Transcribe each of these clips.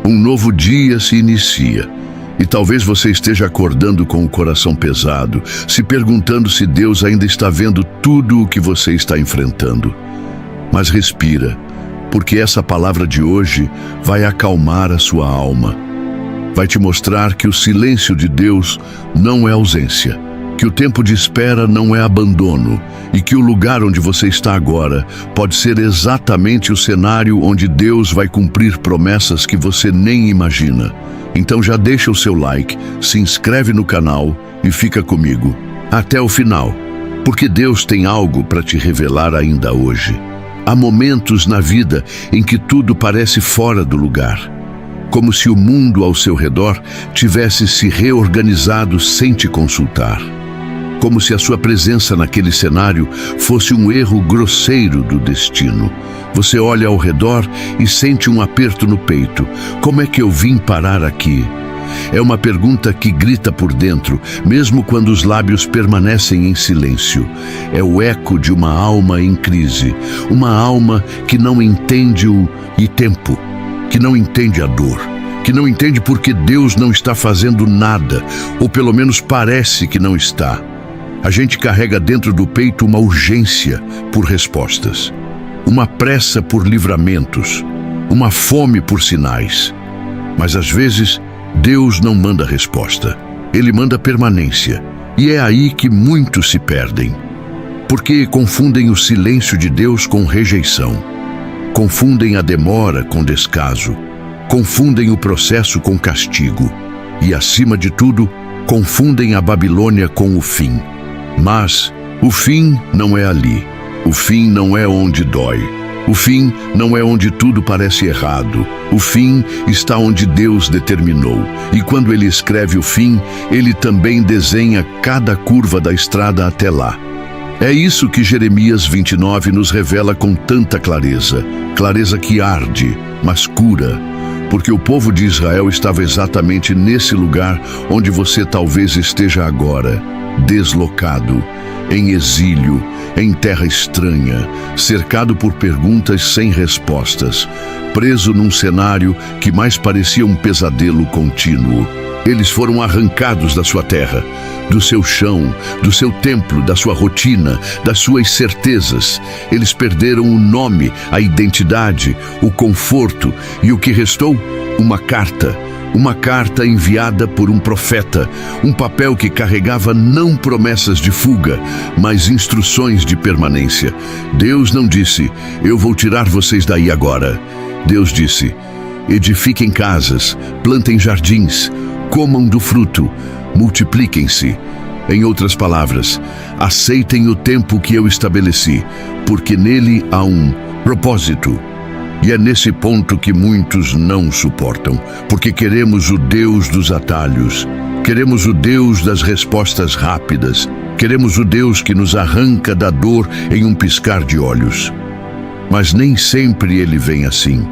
Um novo dia se inicia. E talvez você esteja acordando com o coração pesado, se perguntando se Deus ainda está vendo tudo o que você está enfrentando. Mas respira, porque essa palavra de hoje vai acalmar a sua alma. Vai te mostrar que o silêncio de Deus não é ausência, que o tempo de espera não é abandono e que o lugar onde você está agora pode ser exatamente o cenário onde Deus vai cumprir promessas que você nem imagina. Então já deixa o seu like, se inscreve no canal e fica comigo até o final, porque Deus tem algo para te revelar ainda hoje. Há momentos na vida em que tudo parece fora do lugar, como se o mundo ao seu redor tivesse se reorganizado sem te consultar. Como se a sua presença naquele cenário fosse um erro grosseiro do destino. Você olha ao redor e sente um aperto no peito. Como é que eu vim parar aqui? É uma pergunta que grita por dentro, mesmo quando os lábios permanecem em silêncio. É o eco de uma alma em crise, uma alma que não entende o tempo, que não entende a dor, que não entende porque Deus não está fazendo nada, ou pelo menos parece que não está. A gente carrega dentro do peito uma urgência por respostas, uma pressa por livramentos, uma fome por sinais. Mas às vezes, Deus não manda resposta, Ele manda permanência. E é aí que muitos se perdem, porque confundem o silêncio de Deus com rejeição, confundem a demora com descaso, confundem o processo com castigo e, acima de tudo, confundem a Babilônia com o fim. Mas o fim não é ali, o fim não é onde dói, o fim não é onde tudo parece errado, o fim está onde Deus determinou. E quando Ele escreve o fim, Ele também desenha cada curva da estrada até lá. É isso que Jeremias 29 nos revela com tanta clareza, clareza que arde, mas cura. Porque o povo de Israel estava exatamente nesse lugar onde você talvez esteja agora, deslocado, em exílio, em terra estranha, cercado por perguntas sem respostas, preso num cenário que mais parecia um pesadelo contínuo. Eles foram arrancados da sua terra, do seu chão, do seu templo, da sua rotina, das suas certezas. Eles perderam o nome, a identidade, o conforto e o que restou? Uma carta enviada por um profeta, um papel que carregava não promessas de fuga, mas instruções de permanência. Deus não disse, eu vou tirar vocês daí agora. Deus disse, edifiquem casas, plantem jardins, comam do fruto, multipliquem-se. Em outras palavras, aceitem o tempo que eu estabeleci, porque nele há um propósito. E é nesse ponto que muitos não suportam, porque queremos o Deus dos atalhos, queremos o Deus das respostas rápidas, queremos o Deus que nos arranca da dor em um piscar de olhos. Mas nem sempre Ele vem assim.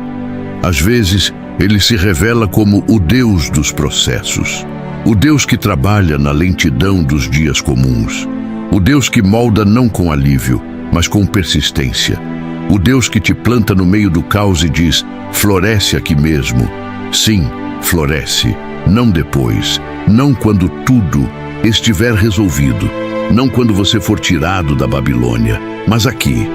Às vezes, Ele se revela como o Deus dos processos, o Deus que trabalha na lentidão dos dias comuns, o Deus que molda não com alívio, mas com persistência. O Deus que te planta no meio do caos e diz, floresce aqui mesmo. Sim, floresce, não depois, não quando tudo estiver resolvido, não quando você for tirado da Babilônia, mas aqui,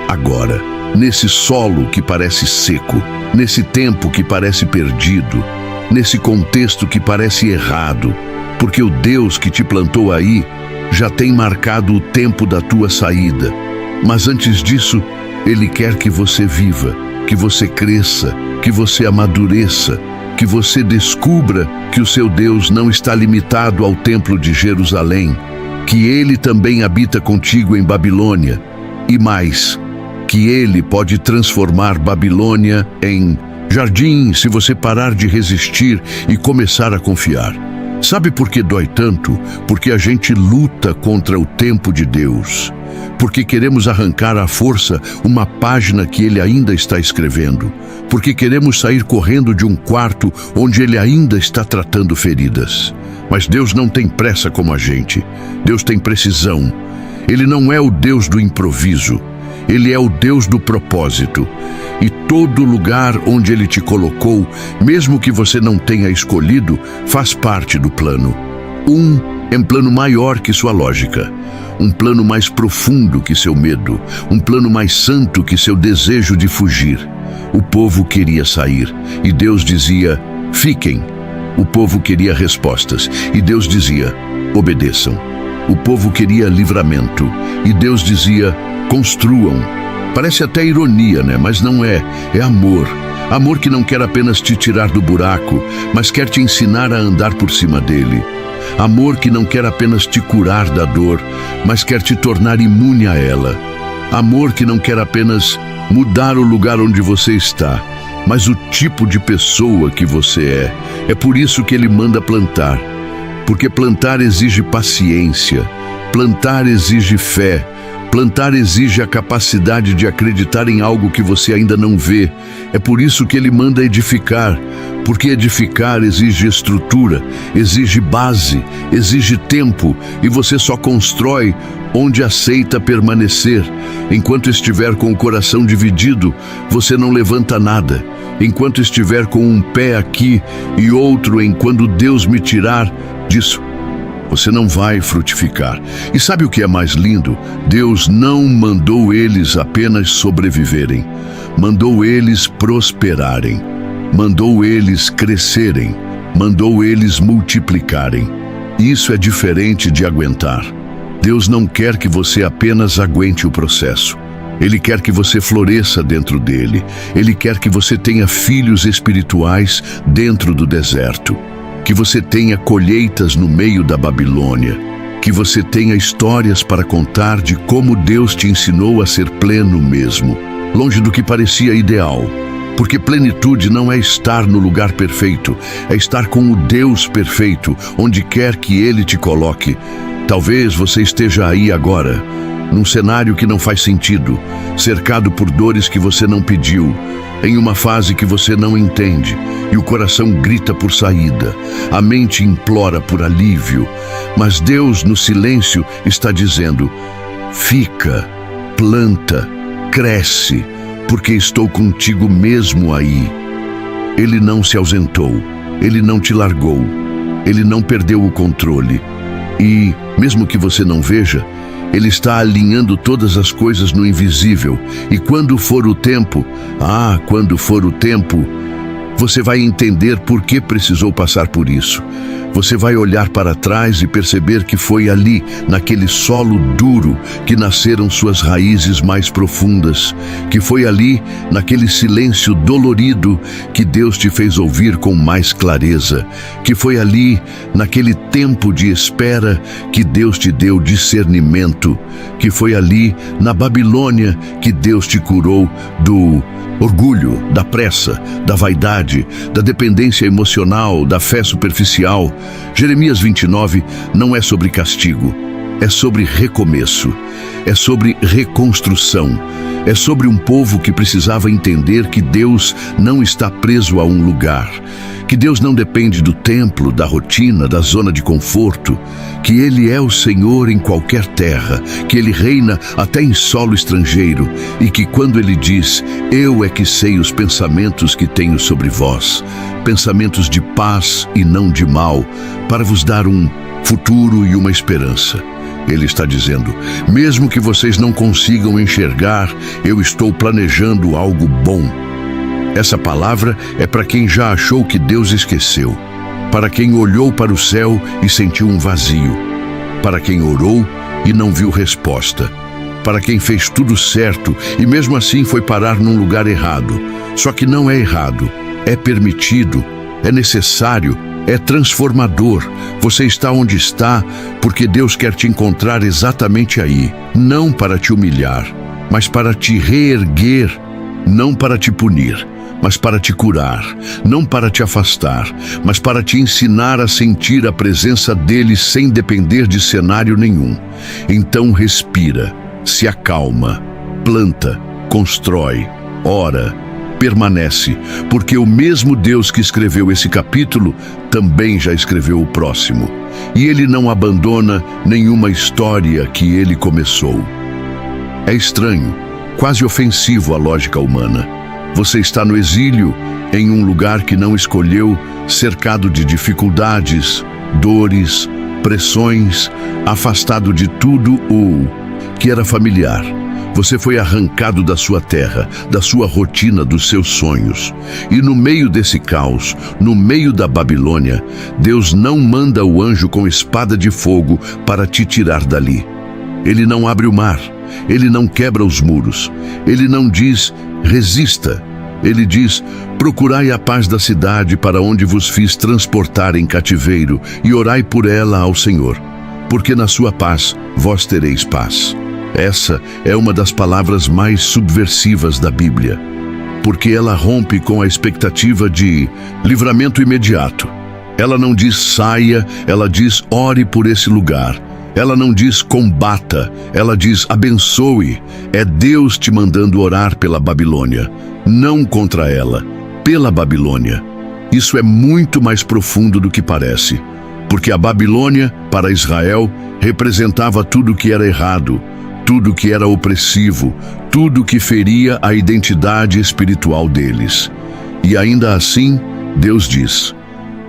agora, nesse solo que parece seco, nesse tempo que parece perdido, nesse contexto que parece errado, porque o Deus que te plantou aí já tem marcado o tempo da tua saída. Mas antes disso, Ele quer que você viva, que você cresça, que você amadureça, que você descubra que o seu Deus não está limitado ao templo de Jerusalém, que Ele também habita contigo em Babilônia, e mais, que Ele pode transformar Babilônia em jardim se você parar de resistir e começar a confiar. Sabe por que dói tanto? Porque a gente luta contra o tempo de Deus. Porque queremos arrancar à força uma página que Ele ainda está escrevendo. Porque queremos sair correndo de um quarto onde Ele ainda está tratando feridas. Mas Deus não tem pressa como a gente. Deus tem precisão. Ele não é o Deus do improviso. Ele é o Deus do propósito. E todo lugar onde Ele te colocou, mesmo que você não tenha escolhido, faz parte do plano. É um plano maior que sua lógica. Um plano mais profundo que seu medo. Um plano mais santo que seu desejo de fugir. O povo queria sair e Deus dizia: fiquem. O povo queria respostas e Deus dizia: obedeçam. O povo queria livramento e Deus dizia: construam. Parece até ironia, né? Mas não é. É amor. Amor que não quer apenas te tirar do buraco, mas quer te ensinar a andar por cima dele. Amor que não quer apenas te curar da dor, mas quer te tornar imune a ela. Amor que não quer apenas mudar o lugar onde você está, mas o tipo de pessoa que você é. É por isso que Ele manda plantar. Porque plantar exige paciência, plantar exige fé, plantar exige a capacidade de acreditar em algo que você ainda não vê. É por isso que Ele manda edificar, porque edificar exige estrutura, exige base, exige tempo, e você só constrói onde aceita permanecer. Enquanto estiver com o coração dividido, você não levanta nada. Enquanto estiver com um pé aqui e outro em quando Deus me tirar disso, você não vai frutificar. E sabe o que é mais lindo? Deus não mandou eles apenas sobreviverem. Mandou eles prosperarem. Mandou eles crescerem. Mandou eles multiplicarem. Isso é diferente de aguentar. Deus não quer que você apenas aguente o processo. Ele quer que você floresça dentro dele. Ele quer que você tenha filhos espirituais dentro do deserto. Que você tenha colheitas no meio da Babilônia. Que você tenha histórias para contar de como Deus te ensinou a ser pleno mesmo, longe do que parecia ideal. Porque plenitude não é estar no lugar perfeito, é estar com o Deus perfeito, onde quer que Ele te coloque. Talvez você esteja aí agora, num cenário que não faz sentido, cercado por dores que você não pediu, em uma fase que você não entende, e o coração grita por saída, a mente implora por alívio, mas Deus no silêncio está dizendo: fica, planta, cresce, porque estou contigo mesmo aí. Ele não se ausentou, Ele não te largou, Ele não perdeu o controle. E, mesmo que você não veja, Ele está alinhando todas as coisas no invisível. E quando for o tempo, quando for o tempo, você vai entender por que precisou passar por isso. Você vai olhar para trás e perceber que foi ali, naquele solo duro, que nasceram suas raízes mais profundas. Que foi ali, naquele silêncio dolorido, que Deus te fez ouvir com mais clareza. Que foi ali, naquele tempo de espera, que Deus te deu discernimento. Que foi ali, na Babilônia, que Deus te curou do orgulho, da pressa, da vaidade, da dependência emocional, da fé superficial. Jeremias 29 não é sobre castigo, é sobre recomeço, é sobre reconstrução, é sobre um povo que precisava entender que Deus não está preso a um lugar, que Deus não depende do templo, da rotina, da zona de conforto, que Ele é o Senhor em qualquer terra, que Ele reina até em solo estrangeiro e que quando Ele diz: eu é que sei os pensamentos que tenho sobre vós, pensamentos de paz e não de mal, para vos dar um futuro e uma esperança. Ele está dizendo: mesmo que vocês não consigam enxergar, eu estou planejando algo bom. Essa palavra é para quem já achou que Deus esqueceu, para quem olhou para o céu e sentiu um vazio, para quem orou e não viu resposta, para quem fez tudo certo e mesmo assim foi parar num lugar errado. Só que não é errado, é permitido, é necessário, é transformador. Você está onde está porque Deus quer te encontrar exatamente aí, não para te humilhar, mas para te reerguer, não para te punir, mas para te curar, não para te afastar, mas para te ensinar a sentir a presença dele sem depender de cenário nenhum. Então respira, se acalma, planta, constrói, ora, permanece, porque o mesmo Deus que escreveu esse capítulo também já escreveu o próximo. E Ele não abandona nenhuma história que Ele começou. É estranho, quase ofensivo à lógica humana. Você está no exílio, em um lugar que não escolheu, cercado de dificuldades, dores, pressões, afastado de tudo o que era familiar. Você foi arrancado da sua terra, da sua rotina, dos seus sonhos. E no meio desse caos, no meio da Babilônia, Deus não manda o anjo com espada de fogo para te tirar dali. Ele não abre o mar, ele não quebra os muros, ele não diz, resista. Ele diz, procurai a paz da cidade para onde vos fiz transportar em cativeiro e orai por ela ao Senhor, porque na sua paz vós tereis paz. Essa é uma das palavras mais subversivas da Bíblia, porque ela rompe com a expectativa de livramento imediato. Ela não diz saia, ela diz ore por esse lugar. Ela não diz combata, ela diz abençoe. É Deus te mandando orar pela Babilônia, não contra ela, pela Babilônia. Isso é muito mais profundo do que parece, porque a Babilônia, para Israel, representava tudo que era errado, tudo que era opressivo, tudo que feria a identidade espiritual deles. E ainda assim, Deus diz,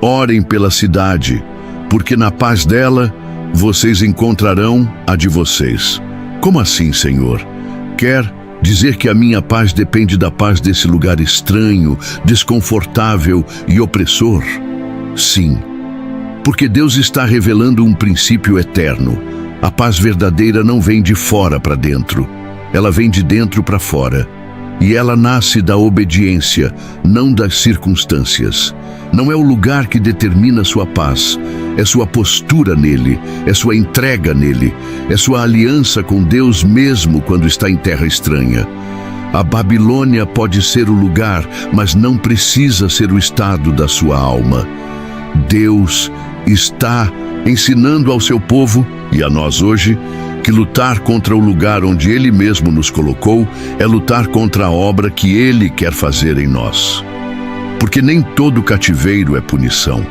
orem pela cidade, porque na paz dela, vocês encontrarão a de vocês. Como assim, Senhor? Quer dizer que a minha paz depende da paz desse lugar estranho, desconfortável e opressor? Sim, porque Deus está revelando um princípio eterno. A paz verdadeira não vem de fora para dentro, ela vem de dentro para fora. E ela nasce da obediência, não das circunstâncias. Não é o lugar que determina sua paz, é sua postura nele, é sua entrega nele, é sua aliança com Deus mesmo quando está em terra estranha. A Babilônia pode ser o lugar, mas não precisa ser o estado da sua alma. Deus está ensinando ao seu povo, e a nós hoje, que lutar contra o lugar onde Ele mesmo nos colocou é lutar contra a obra que Ele quer fazer em nós. Porque nem todo cativeiro é punição.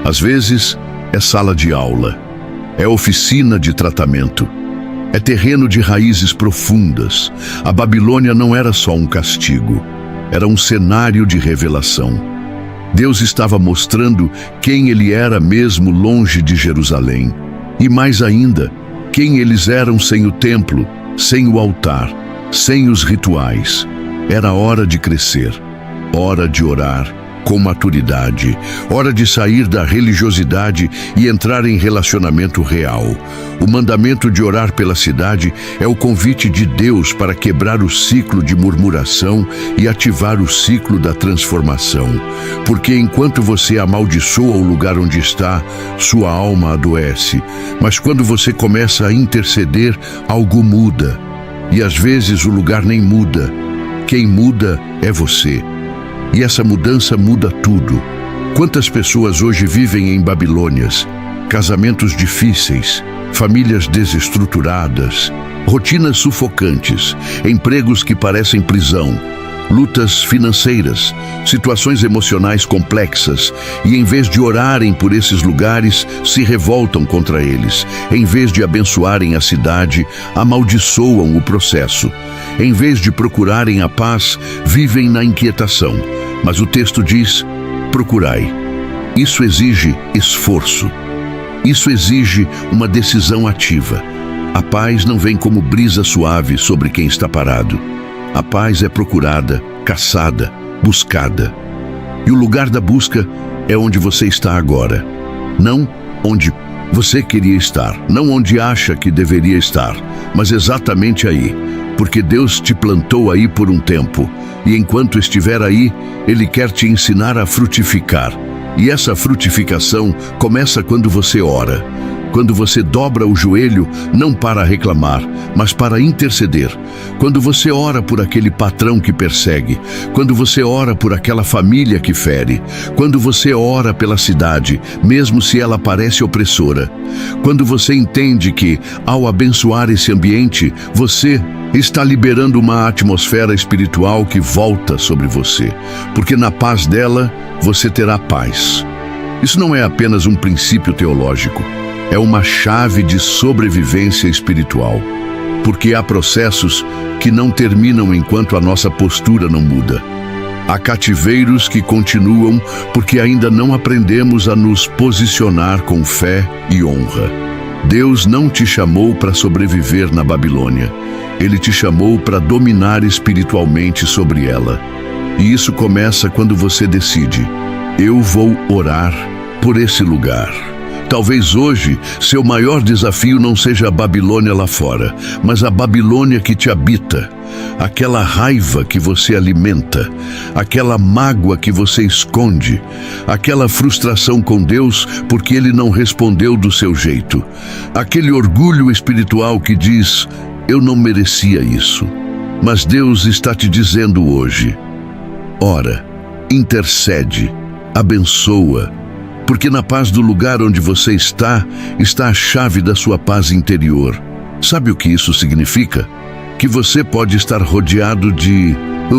Às vezes, é sala de aula, é oficina de tratamento, é terreno de raízes profundas. A Babilônia não era só um castigo, era um cenário de revelação. Deus estava mostrando quem Ele era mesmo longe de Jerusalém. E mais ainda, quem eles eram sem o templo, sem o altar, sem os rituais. Era hora de crescer, hora de orar com maturidade, hora de sair da religiosidade e entrar em relacionamento real. O mandamento de orar pela cidade é o convite de Deus para quebrar o ciclo de murmuração e ativar o ciclo da transformação. Porque enquanto você amaldiçoa o lugar onde está, sua alma adoece. Mas quando você começa a interceder, algo muda. E às vezes o lugar nem muda. Quem muda é você. E essa mudança muda tudo. Quantas pessoas hoje vivem em Babilônias? Casamentos difíceis, famílias desestruturadas, rotinas sufocantes, empregos que parecem prisão, lutas financeiras, situações emocionais complexas, e em vez de orarem por esses lugares, se revoltam contra eles. Em vez de abençoarem a cidade, amaldiçoam o processo. Em vez de procurarem a paz, vivem na inquietação. Mas o texto diz, procurai. Isso exige esforço. Isso exige uma decisão ativa. A paz não vem como brisa suave sobre quem está parado. A paz é procurada, caçada, buscada. E o lugar da busca é onde você está agora. Não onde você queria estar, não onde acha que deveria estar, mas exatamente aí. Porque Deus te plantou aí por um tempo. E enquanto estiver aí, Ele quer te ensinar a frutificar. E essa frutificação começa quando você ora. Quando você dobra o joelho, não para reclamar, mas para interceder. Quando você ora por aquele patrão que persegue. Quando você ora por aquela família que fere. Quando você ora pela cidade, mesmo se ela parece opressora. Quando você entende que, ao abençoar esse ambiente, você está liberando uma atmosfera espiritual que volta sobre você. Porque na paz dela, você terá paz. Isso não é apenas um princípio teológico. É uma chave de sobrevivência espiritual. porque há processos que não terminam enquanto a nossa postura não muda. Há cativeiros que continuam porque ainda não aprendemos a nos posicionar com fé e honra. Deus não te chamou para sobreviver na Babilônia. Ele te chamou para dominar espiritualmente sobre ela. E isso começa quando você decide: eu vou orar por esse lugar. Talvez hoje seu maior desafio não seja a Babilônia lá fora, mas a Babilônia que te habita. Aquela raiva que você alimenta, aquela mágoa que você esconde, aquela frustração com Deus porque Ele não respondeu do seu jeito, aquele orgulho espiritual que diz: eu não merecia isso. Mas Deus está te dizendo hoje: ora, intercede, abençoa, porque na paz do lugar onde você está a chave da sua paz interior. Sabe o que isso significa? Que você pode estar rodeado de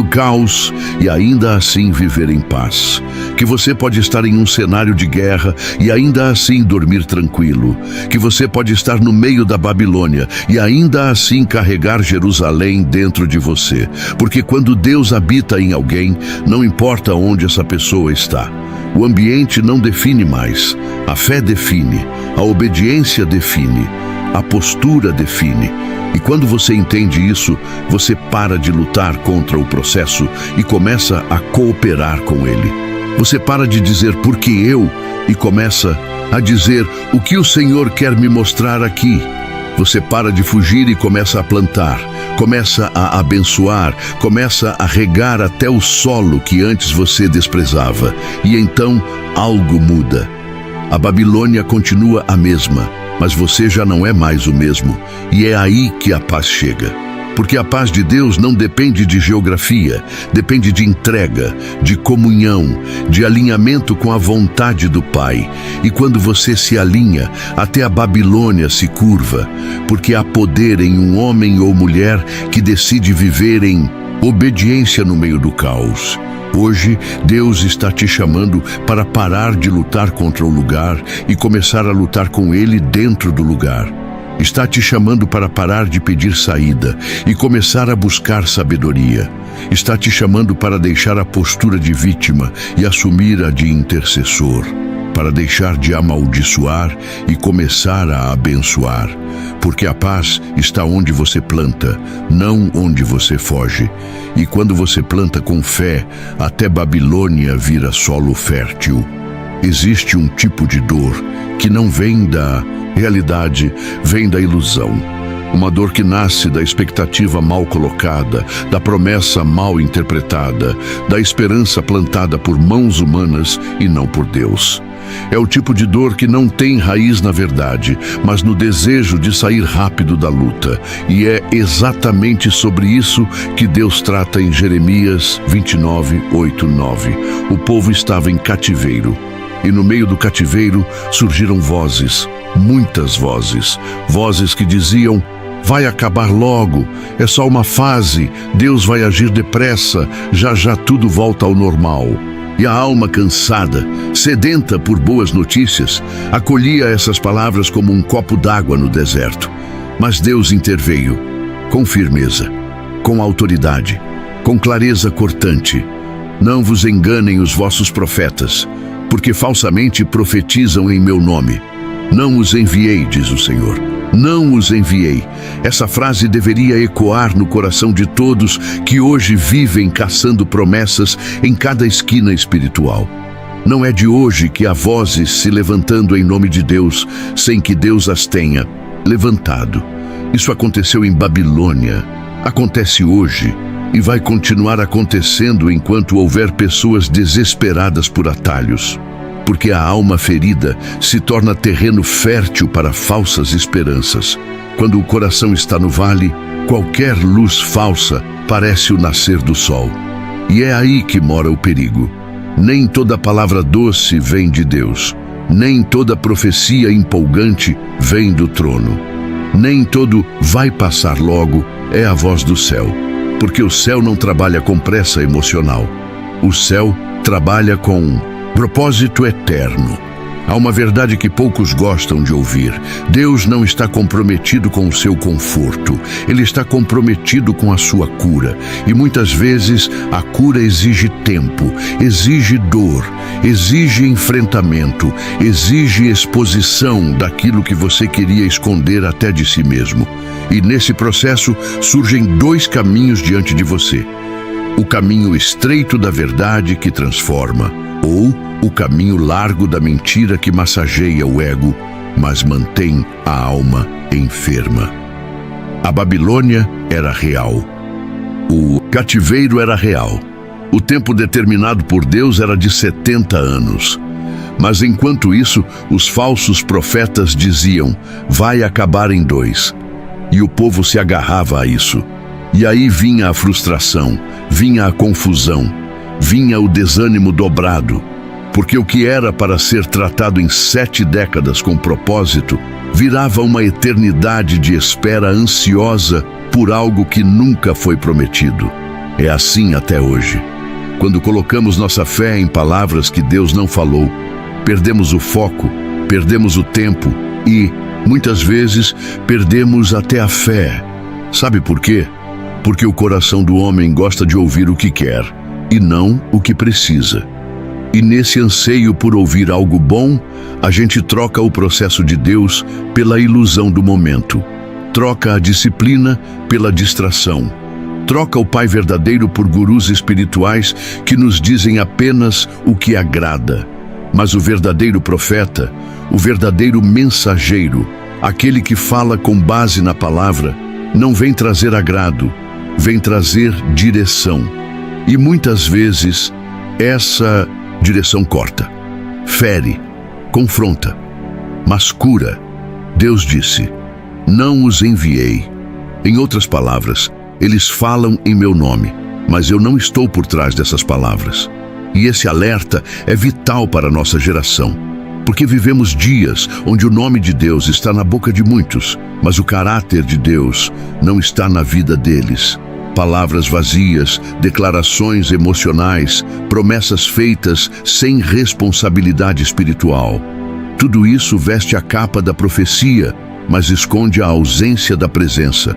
caos e ainda assim viver em paz. Que você pode estar em um cenário de guerra e ainda assim dormir tranquilo. Que você pode estar no meio da Babilônia e ainda assim carregar Jerusalém dentro de você. Porque quando Deus habita em alguém, não importa onde essa pessoa está. O ambiente não define mais. A fé define, a obediência define, a postura define. E quando você entende isso, você para de lutar contra o processo e começa a cooperar com ele. Você para de dizer "por que eu?" e começa a dizer "o que o Senhor quer me mostrar aqui?" Você para de fugir e começa a plantar, começa a abençoar, começa a regar até o solo que antes você desprezava. E então algo muda. A Babilônia continua a mesma, mas você já não é mais o mesmo. E é aí que a paz chega. Porque a paz de Deus não depende de geografia, depende de entrega, de comunhão, de alinhamento com a vontade do Pai. E quando você se alinha, até a Babilônia se curva, porque há poder em um homem ou mulher que decide viver em obediência no meio do caos. Hoje, Deus está te chamando para parar de lutar contra o lugar e começar a lutar com Ele dentro do lugar. Está te chamando para parar de pedir saída e começar a buscar sabedoria. Está te chamando para deixar a postura de vítima e assumir a de intercessor. Para deixar de amaldiçoar e começar a abençoar. Porque a paz está onde você planta, não onde você foge. E quando você planta com fé, até Babilônia vira solo fértil. Existe um tipo de dor que não vem da realidade, vem da ilusão. Uma dor que nasce da expectativa mal colocada, da promessa mal interpretada, da esperança plantada por mãos humanas e não por Deus. É o tipo de dor que não tem raiz na verdade, mas no desejo de sair rápido da luta. E é exatamente sobre isso que Deus trata em Jeremias 29, 8, 9. O povo estava em cativeiro. E no meio do cativeiro surgiram vozes, muitas vozes. Vozes que diziam: vai acabar logo, é só uma fase, Deus vai agir depressa, já já tudo volta ao normal. E a alma cansada, sedenta por boas notícias, acolhia essas palavras como um copo d'água no deserto. Mas Deus interveio, com firmeza, com autoridade, com clareza cortante. Não vos enganem os vossos profetas, porque falsamente profetizam em meu nome. Não os enviei, diz o Senhor. Não os enviei. Essa frase deveria ecoar no coração de todos que hoje vivem caçando promessas em cada esquina espiritual. Não é de hoje que há vozes se levantando em nome de Deus, sem que Deus as tenha levantado. Isso aconteceu em Babilônia, acontece hoje e vai continuar acontecendo enquanto houver pessoas desesperadas por atalhos. Porque a alma ferida se torna terreno fértil para falsas esperanças. Quando o coração está no vale, qualquer luz falsa parece o nascer do sol. E é aí que mora o perigo. Nem toda palavra doce vem de Deus. Nem toda profecia empolgante vem do trono. Nem todo vai passar logo é a voz do céu. Porque o céu não trabalha com pressa emocional. O céu trabalha com propósito eterno. Há uma verdade que poucos gostam de ouvir. Deus não está comprometido com o seu conforto. Ele está comprometido com a sua cura. E muitas vezes a cura exige tempo, exige dor, exige enfrentamento, exige exposição daquilo que você queria esconder até de si mesmo. E nesse processo surgem dois caminhos diante de você: o caminho estreito da verdade que transforma, ou o caminho largo da mentira que massageia o ego, mas mantém a alma enferma. A Babilônia era real. O cativeiro era real. O tempo determinado por Deus era de 70 anos. Mas enquanto isso, os falsos profetas diziam: vai acabar em 2. E o povo se agarrava a isso. E aí vinha a frustração, vinha a confusão, vinha o desânimo dobrado. Porque o que era para ser tratado em 7 décadas com propósito, virava uma eternidade de espera ansiosa por algo que nunca foi prometido. É assim até hoje. Quando colocamos nossa fé em palavras que Deus não falou, perdemos o foco, perdemos o tempo e, muitas vezes, perdemos até a fé. Sabe por quê? Porque o coração do homem gosta de ouvir o que quer e não o que precisa. E nesse anseio por ouvir algo bom, a gente troca o processo de Deus pela ilusão do momento. Troca a disciplina pela distração. Troca o Pai verdadeiro por gurus espirituais que nos dizem apenas o que agrada. Mas o verdadeiro profeta, o verdadeiro mensageiro, aquele que fala com base na palavra, não vem trazer agrado, vem trazer direção. E muitas vezes, essa direção corta, fere, confronta, mas cura. Deus disse: não os enviei. Em outras palavras, eles falam em meu nome, mas eu não estou por trás dessas palavras. E esse alerta é vital para a nossa geração, porque vivemos dias onde o nome de Deus está na boca de muitos, mas o caráter de Deus não está na vida deles. Palavras vazias, declarações emocionais, promessas feitas sem responsabilidade espiritual. Tudo isso veste a capa da profecia, mas esconde a ausência da presença.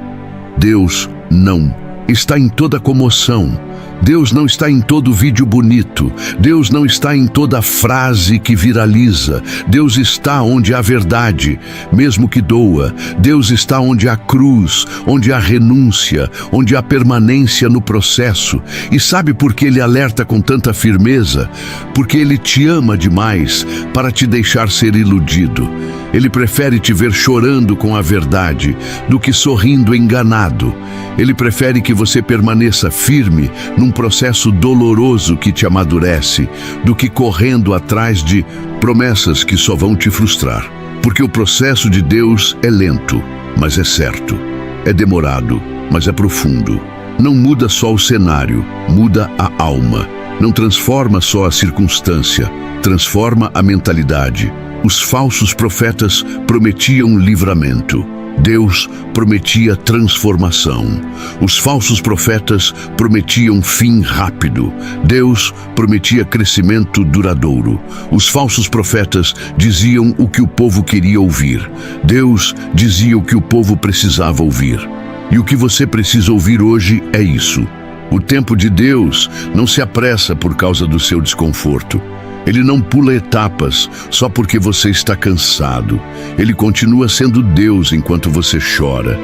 Deus não está em toda comoção. Deus não está em todo vídeo bonito. Deus não está em toda frase que viraliza. Deus está onde há verdade, mesmo que doa. Deus está onde há cruz, onde há renúncia, onde há permanência no processo. E sabe por que Ele alerta com tanta firmeza? Porque Ele te ama demais para te deixar ser iludido. Ele prefere te ver chorando com a verdade do que sorrindo enganado. Ele prefere que você permaneça firme num processo doloroso que te amadurece, do que correndo atrás de promessas que só vão te frustrar. Porque o processo de Deus é lento, mas é certo. É demorado, mas é profundo. Não muda só o cenário, muda a alma. Não transforma só a circunstância, transforma a mentalidade. Os falsos profetas prometiam livramento. Deus prometia transformação. Os falsos profetas prometiam fim rápido. Deus prometia crescimento duradouro. Os falsos profetas diziam o que o povo queria ouvir. Deus dizia o que o povo precisava ouvir. E o que você precisa ouvir hoje é isso. O tempo de Deus não se apressa por causa do seu desconforto. Ele não pula etapas só porque você está cansado. Ele continua sendo Deus enquanto você chora.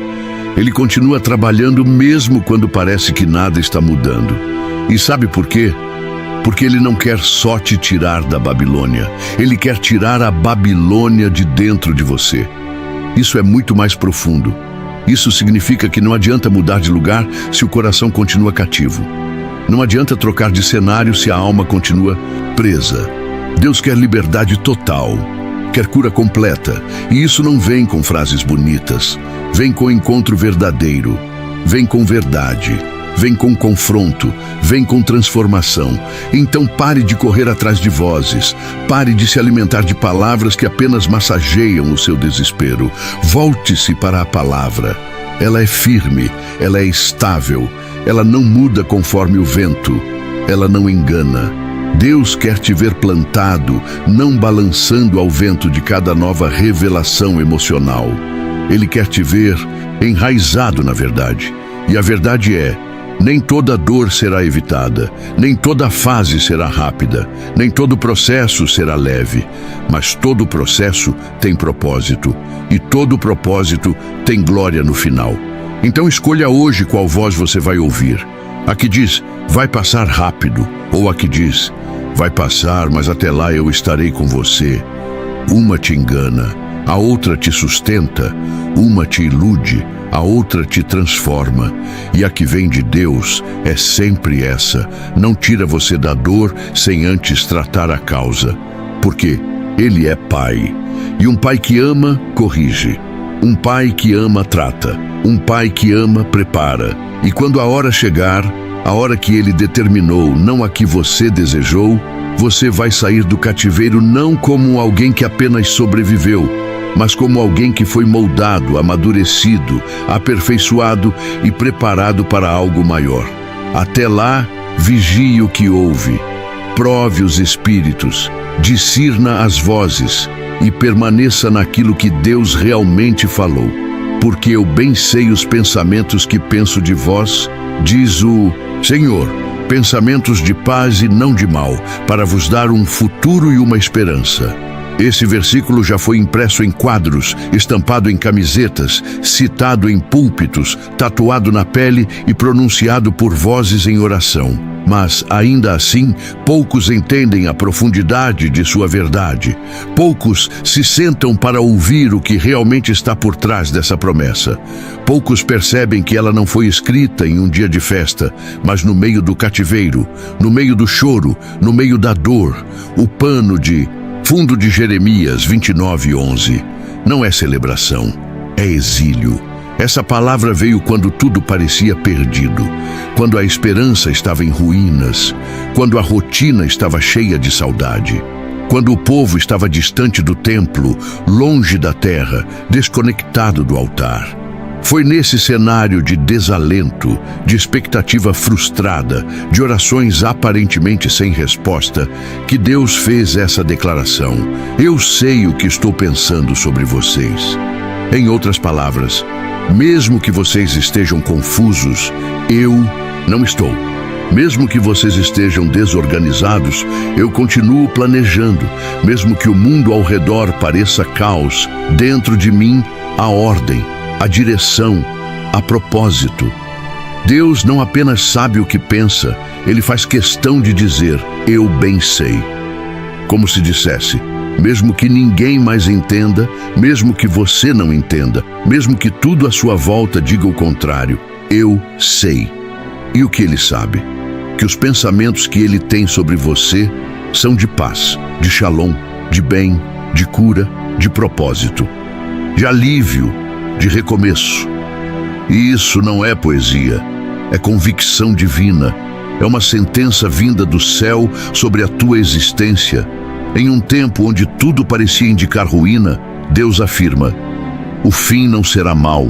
Ele continua trabalhando mesmo quando parece que nada está mudando. E sabe por quê? Porque Ele não quer só te tirar da Babilônia. Ele quer tirar a Babilônia de dentro de você. Isso é muito mais profundo. Isso significa que não adianta mudar de lugar se o coração continua cativo. Não adianta trocar de cenário se a alma continua presa. Deus quer liberdade total, quer cura completa. E isso não vem com frases bonitas. Vem com encontro verdadeiro. Vem com verdade. Vem com confronto. Vem com transformação. Então pare de correr atrás de vozes. Pare de se alimentar de palavras que apenas massageiam o seu desespero. Volte-se para a palavra. Ela é firme, ela é estável. Ela não muda conforme o vento. Ela não engana. Deus quer te ver plantado, não balançando ao vento de cada nova revelação emocional. Ele quer te ver enraizado na verdade. E a verdade é, nem toda dor será evitada, nem toda fase será rápida, nem todo processo será leve, mas todo processo tem propósito, e todo propósito tem glória no final. Então escolha hoje qual voz você vai ouvir. A que diz, vai passar rápido, ou a que diz, vai passar, mas até lá eu estarei com você. Uma te engana, a outra te sustenta, uma te ilude, a outra te transforma, e a que vem de Deus é sempre essa, não tira você da dor sem antes tratar a causa, porque Ele é Pai, e um Pai que ama, corrige, um Pai que ama, trata, um Pai que ama, prepara, e quando a hora chegar, a hora que Ele determinou, não a que você desejou, você vai sair do cativeiro não como alguém que apenas sobreviveu, mas como alguém que foi moldado, amadurecido, aperfeiçoado e preparado para algo maior. Até lá, vigie o que ouve, prove os espíritos, discirna as vozes e permaneça naquilo que Deus realmente falou. Porque eu bem sei os pensamentos que penso de vós, diz o Senhor, pensamentos de paz e não de mal, para vos dar um futuro e uma esperança. Esse versículo já foi impresso em quadros, estampado em camisetas, citado em púlpitos, tatuado na pele e pronunciado por vozes em oração. Mas, ainda assim, poucos entendem a profundidade de sua verdade. Poucos se sentam para ouvir o que realmente está por trás dessa promessa. Poucos percebem que ela não foi escrita em um dia de festa, mas no meio do cativeiro, no meio do choro, no meio da dor, o pano de fundo de Jeremias 29:11. Não é celebração, é exílio. Essa palavra veio quando tudo parecia perdido, quando a esperança estava em ruínas, quando a rotina estava cheia de saudade, quando o povo estava distante do templo, longe da terra, desconectado do altar. Foi nesse cenário de desalento, de expectativa frustrada, de orações aparentemente sem resposta, que Deus fez essa declaração: eu sei o que estou pensando sobre vocês. Em outras palavras, mesmo que vocês estejam confusos, eu não estou. Mesmo que vocês estejam desorganizados, eu continuo planejando. Mesmo que o mundo ao redor pareça caos, dentro de mim há ordem, a direção, a propósito. Deus não apenas sabe o que pensa, Ele faz questão de dizer, eu bem sei. Como se dissesse, mesmo que ninguém mais entenda, mesmo que você não entenda, mesmo que tudo à sua volta diga o contrário, eu sei. E o que Ele sabe? Que os pensamentos que Ele tem sobre você são de paz, de shalom, de bem, de cura, de propósito, de alívio, de recomeço. E isso não é poesia, é convicção divina, é uma sentença vinda do céu sobre a tua existência. Em um tempo onde tudo parecia indicar ruína, Deus afirma, o fim não será mau.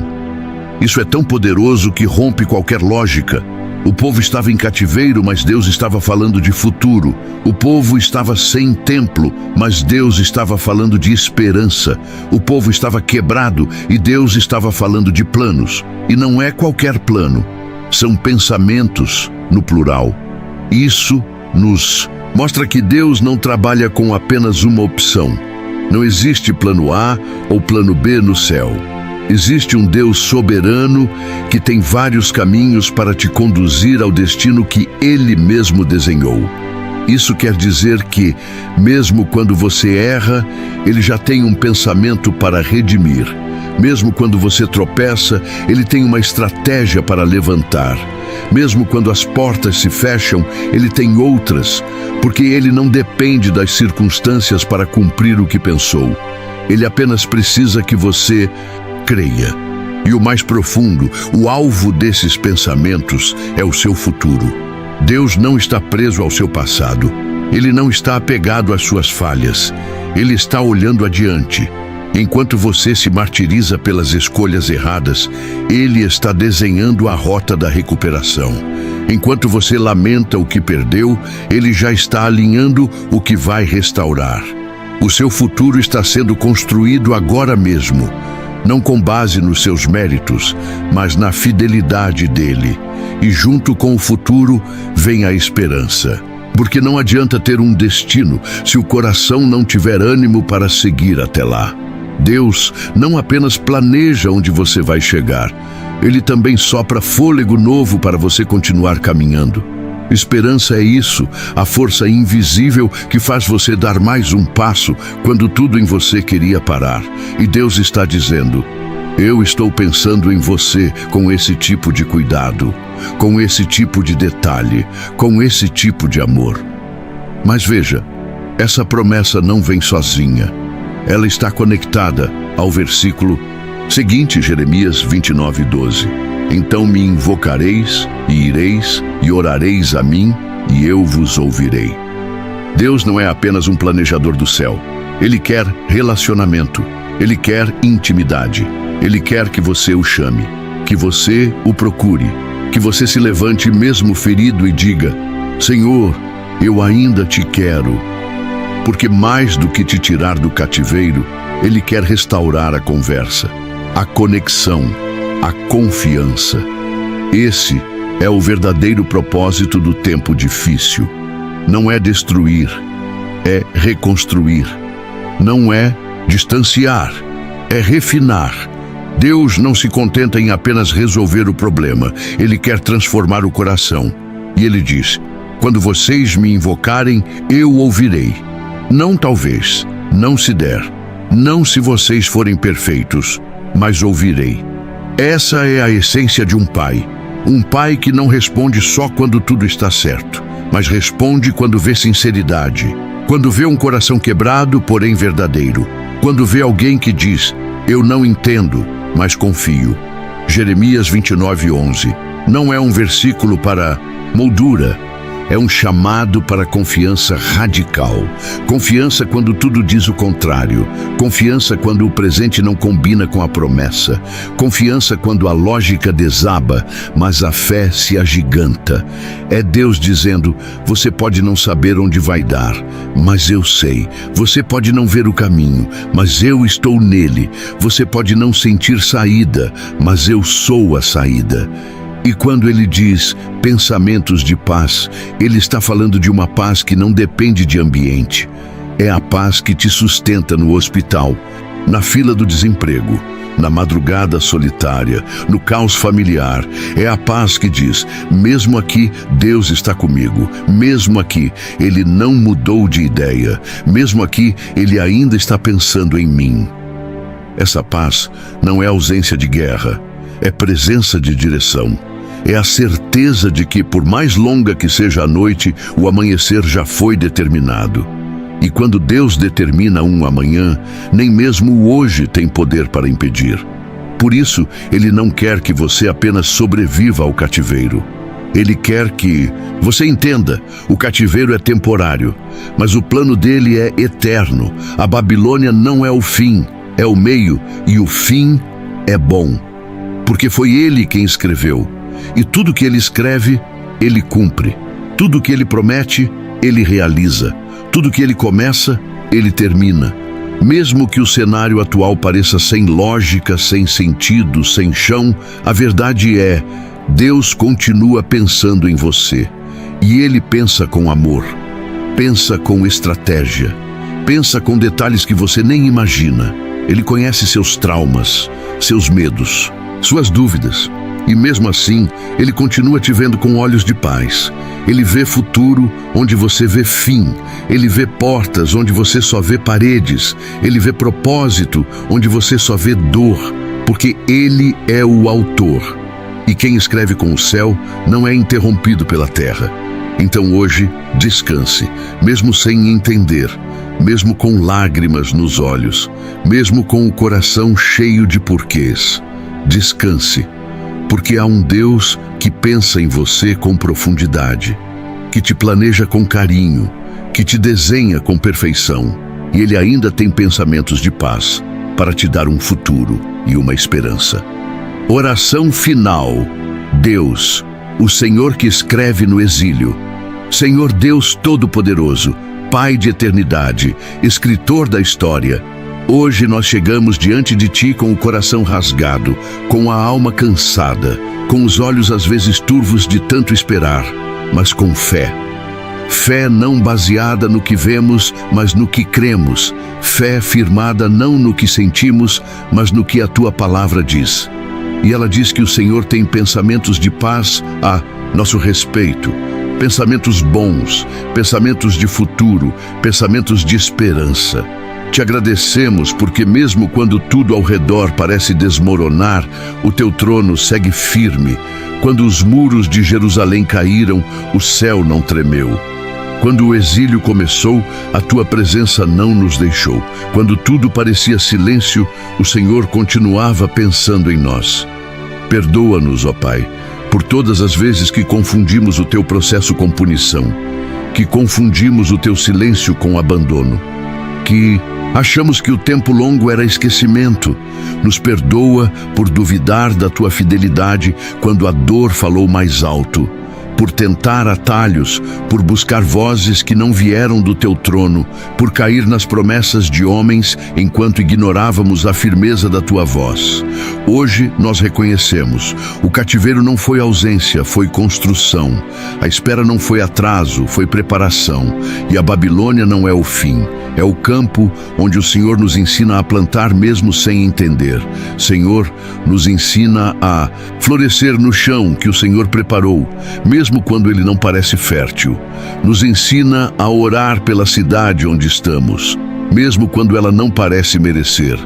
Isso é tão poderoso que rompe qualquer lógica. O povo estava em cativeiro, mas Deus estava falando de futuro. O povo estava sem templo, mas Deus estava falando de esperança. O povo estava quebrado e Deus estava falando de planos. E não é qualquer plano, são pensamentos no plural. Isso nos mostra que Deus não trabalha com apenas uma opção. Não existe plano A ou plano B no céu. Existe um Deus soberano que tem vários caminhos para te conduzir ao destino que Ele mesmo desenhou. Isso quer dizer que, mesmo quando você erra, Ele já tem um pensamento para redimir. Mesmo quando você tropeça, Ele tem uma estratégia para levantar. Mesmo quando as portas se fecham, Ele tem outras, porque Ele não depende das circunstâncias para cumprir o que pensou. Ele apenas precisa que você creia. E o mais profundo, o alvo desses pensamentos é o seu futuro. Deus não está preso ao seu passado. Ele não está apegado às suas falhas. Ele está olhando adiante. Enquanto você se martiriza pelas escolhas erradas, Ele está desenhando a rota da recuperação. Enquanto você lamenta o que perdeu, Ele já está alinhando o que vai restaurar. O seu futuro está sendo construído agora mesmo, não com base nos seus méritos, mas na fidelidade dele. E junto com o futuro vem a esperança. Porque não adianta ter um destino se o coração não tiver ânimo para seguir até lá. Deus não apenas planeja onde você vai chegar, Ele também sopra fôlego novo para você continuar caminhando. Esperança é isso, a força invisível que faz você dar mais um passo quando tudo em você queria parar. E Deus está dizendo: eu estou pensando em você com esse tipo de cuidado, com esse tipo de detalhe, com esse tipo de amor. Mas veja, essa promessa não vem sozinha. Ela está conectada ao versículo seguinte, Jeremias 29:12. Então me invocareis e ireis e orareis a mim e eu vos ouvirei. Deus não é apenas um planejador do céu. Ele quer relacionamento. Ele quer intimidade. Ele quer que você o chame, que você o procure, que você se levante mesmo ferido e diga: Senhor, eu ainda te quero. Porque mais do que te tirar do cativeiro, Ele quer restaurar a conversa, a conexão, a confiança. Esse é o verdadeiro propósito do tempo difícil. Não é destruir, é reconstruir. Não é distanciar, é refinar. Deus não se contenta em apenas resolver o problema. Ele quer transformar o coração. E Ele diz: quando vocês me invocarem, eu ouvirei. Não talvez, não se der, não se vocês forem perfeitos, mas ouvirei. Essa é a essência de um pai. Um pai que não responde só quando tudo está certo, mas responde quando vê sinceridade, quando vê um coração quebrado, porém verdadeiro, quando vê alguém que diz: eu não entendo, mas confio. Jeremias 29:11 não é um versículo para moldura, é um chamado para confiança radical. Confiança quando tudo diz o contrário. Confiança quando o presente não combina com a promessa. Confiança quando a lógica desaba, mas a fé se agiganta. É Deus dizendo: você pode não saber onde vai dar, mas eu sei. Você pode não ver o caminho, mas eu estou nele. Você pode não sentir saída, mas eu sou a saída. E quando Ele diz pensamentos de paz, Ele está falando de uma paz que não depende de ambiente. É a paz que te sustenta no hospital, na fila do desemprego, na madrugada solitária, no caos familiar. É a paz que diz: mesmo aqui, Deus está comigo. Mesmo aqui, Ele não mudou de ideia. Mesmo aqui, Ele ainda está pensando em mim. Essa paz não é ausência de guerra, é presença de direção. É a certeza de que, por mais longa que seja a noite, o amanhecer já foi determinado. E quando Deus determina um amanhã, nem mesmo o hoje tem poder para impedir. Por isso, Ele não quer que você apenas sobreviva ao cativeiro. Ele quer que você entenda: o cativeiro é temporário, mas o plano dele é eterno. A Babilônia não é o fim, é o meio, e o fim é bom. Porque foi Ele quem escreveu. E tudo que Ele escreve, Ele cumpre. Tudo que Ele promete, Ele realiza. Tudo que Ele começa, Ele termina. Mesmo que o cenário atual pareça sem lógica, sem sentido, sem chão, a verdade é: Deus continua pensando em você. E Ele pensa com amor, pensa com estratégia, pensa com detalhes que você nem imagina. Ele conhece seus traumas, seus medos, suas dúvidas. E mesmo assim, Ele continua te vendo com olhos de paz. Ele vê futuro onde você vê fim. Ele vê portas onde você só vê paredes. Ele vê propósito onde você só vê dor. Porque Ele é o autor. E quem escreve com o céu não é interrompido pela terra. Então hoje, descanse, mesmo sem entender, mesmo com lágrimas nos olhos, mesmo com o coração cheio de porquês. Descanse. Porque há um Deus que pensa em você com profundidade, que te planeja com carinho, que te desenha com perfeição, e Ele ainda tem pensamentos de paz para te dar um futuro e uma esperança. Oração final. Deus, o Senhor que escreve no exílio. Senhor Deus Todo-Poderoso, Pai de eternidade, escritor da história, hoje nós chegamos diante de Ti com o coração rasgado, com a alma cansada, com os olhos às vezes turvos de tanto esperar, mas com fé. Fé não baseada no que vemos, mas no que cremos. Fé firmada não no que sentimos, mas no que a Tua palavra diz. E ela diz que o Senhor tem pensamentos de paz a nosso respeito, pensamentos bons, pensamentos de futuro, pensamentos de esperança. Te agradecemos porque mesmo quando tudo ao redor parece desmoronar, o Teu trono segue firme. Quando os muros de Jerusalém caíram, o céu não tremeu. Quando o exílio começou, a Tua presença não nos deixou. Quando tudo parecia silêncio, o Senhor continuava pensando em nós. Perdoa-nos, ó Pai, por todas as vezes que confundimos o Teu processo com punição, que confundimos o Teu silêncio com abandono, que achamos que o tempo longo era esquecimento. Nos perdoa por duvidar da Tua fidelidade quando a dor falou mais alto, por tentar atalhos, por buscar vozes que não vieram do Teu trono, por cair nas promessas de homens enquanto ignorávamos a firmeza da Tua voz. Hoje nós reconhecemos, o cativeiro não foi ausência, foi construção. A espera não foi atraso, foi preparação. E a Babilônia não é o fim, é o campo onde o Senhor nos ensina a plantar mesmo sem entender. Senhor, nos ensina a florescer no chão que o Senhor preparou, mesmo quando ele não parece fértil. Nos ensina a orar pela cidade onde estamos, mesmo quando ela não parece merecer.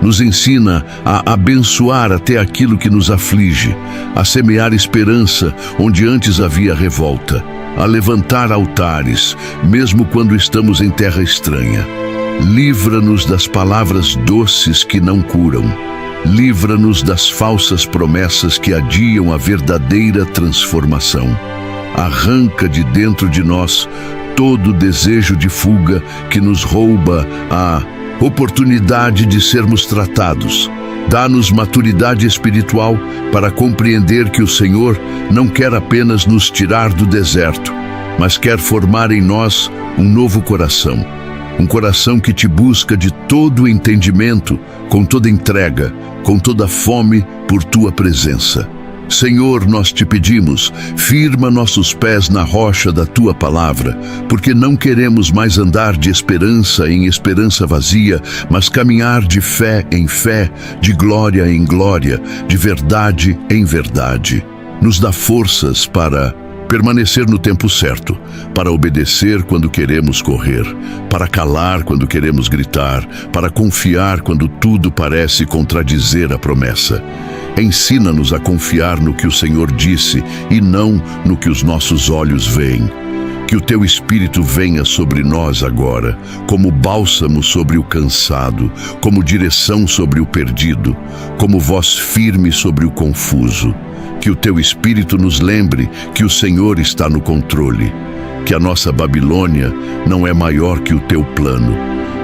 Nos ensina a abençoar até aquilo que nos aflige, a semear esperança onde antes havia revolta, a levantar altares, mesmo quando estamos em terra estranha. Livra-nos das palavras doces que não curam. Livra-nos das falsas promessas que adiam a verdadeira transformação. Arranca de dentro de nós todo desejo de fuga que nos rouba a oportunidade de sermos tratados. Dá-nos maturidade espiritual para compreender que o Senhor não quer apenas nos tirar do deserto, mas quer formar em nós um novo coração. Um coração que Te busca de todo o entendimento, com toda entrega, com toda fome por Tua presença. Senhor, nós Te pedimos, firma nossos pés na rocha da Tua palavra, porque não queremos mais andar de esperança em esperança vazia, mas caminhar de fé em fé, de glória em glória, de verdade em verdade. Nos dá forças para permanecer no tempo certo, para obedecer quando queremos correr, para calar quando queremos gritar, para confiar quando tudo parece contradizer a promessa. Ensina-nos a confiar no que o Senhor disse e não no que os nossos olhos veem. Que o Teu Espírito venha sobre nós agora, como bálsamo sobre o cansado, como direção sobre o perdido, como voz firme sobre o confuso. Que o Teu Espírito nos lembre que o Senhor está no controle, que a nossa Babilônia não é maior que o Teu plano,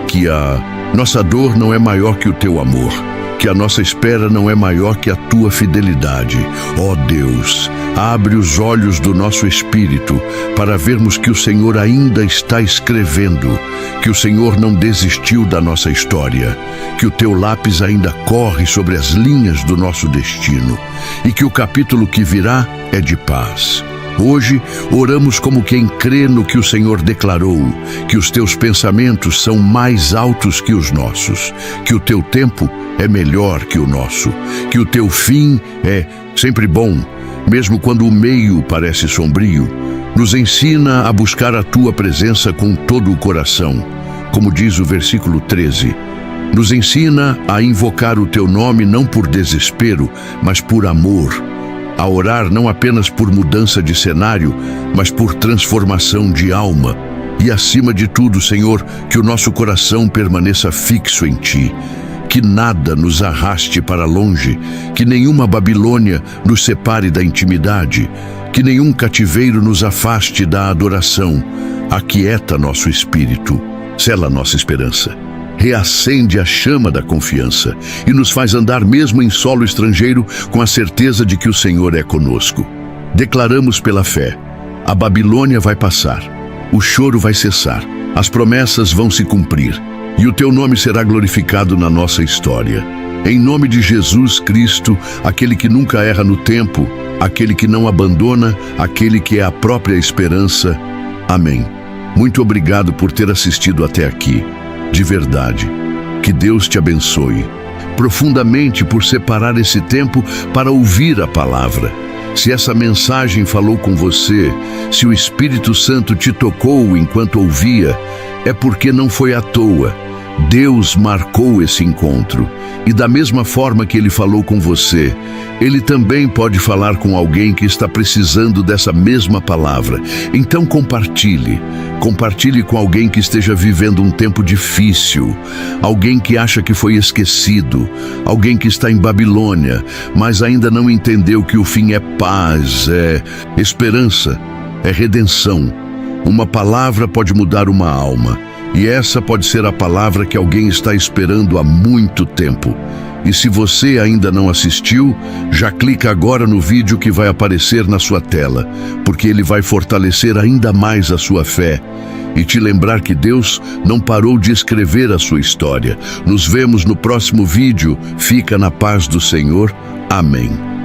que a nossa dor não é maior que o Teu amor, que a nossa espera não é maior que a Tua fidelidade. Ó Deus, abre os olhos do nosso espírito para vermos que o Senhor ainda está escrevendo, que o Senhor não desistiu da nossa história, que o Teu lápis ainda corre sobre as linhas do nosso destino e que o capítulo que virá é de paz. Hoje, oramos como quem crê no que o Senhor declarou, que os Teus pensamentos são mais altos que os nossos, que o Teu tempo é melhor que o nosso, que o Teu fim é sempre bom, mesmo quando o meio parece sombrio. Nos ensina a buscar a Tua presença com todo o coração, como diz o versículo 13. Nos ensina a invocar o Teu nome não por desespero, mas por amor, a orar não apenas por mudança de cenário, mas por transformação de alma. E acima de tudo, Senhor, que o nosso coração permaneça fixo em Ti, que nada nos arraste para longe, que nenhuma Babilônia nos separe da intimidade, que nenhum cativeiro nos afaste da adoração. Aquieta nosso espírito, sela nossa esperança, reacende a chama da confiança e nos faz andar mesmo em solo estrangeiro com a certeza de que o Senhor é conosco. Declaramos pela fé: a Babilônia vai passar, o choro vai cessar, as promessas vão se cumprir, e o teu nome será glorificado na nossa história. Em nome de Jesus Cristo, aquele que nunca erra no tempo, aquele que não abandona, aquele que é a própria esperança. Amém. Muito obrigado por ter assistido até aqui. De verdade, que Deus te abençoe profundamente por separar esse tempo para ouvir a palavra. Se essa mensagem falou com você, se o Espírito Santo te tocou enquanto ouvia, é porque não foi à toa. Deus marcou esse encontro. E da mesma forma que Ele falou com você, Ele também pode falar com alguém que está precisando dessa mesma palavra. Então compartilhe. Compartilhe com alguém que esteja vivendo um tempo difícil, alguém que acha que foi esquecido, alguém que está em Babilônia, mas ainda não entendeu que o fim é paz, é esperança, é redenção. Uma palavra pode mudar uma alma. E essa pode ser a palavra que alguém está esperando há muito tempo. E se você ainda não assistiu, já clica agora no vídeo que vai aparecer na sua tela, porque ele vai fortalecer ainda mais a sua fé e te lembrar que Deus não parou de escrever a sua história. Nos vemos no próximo vídeo. Fica na paz do Senhor. Amém.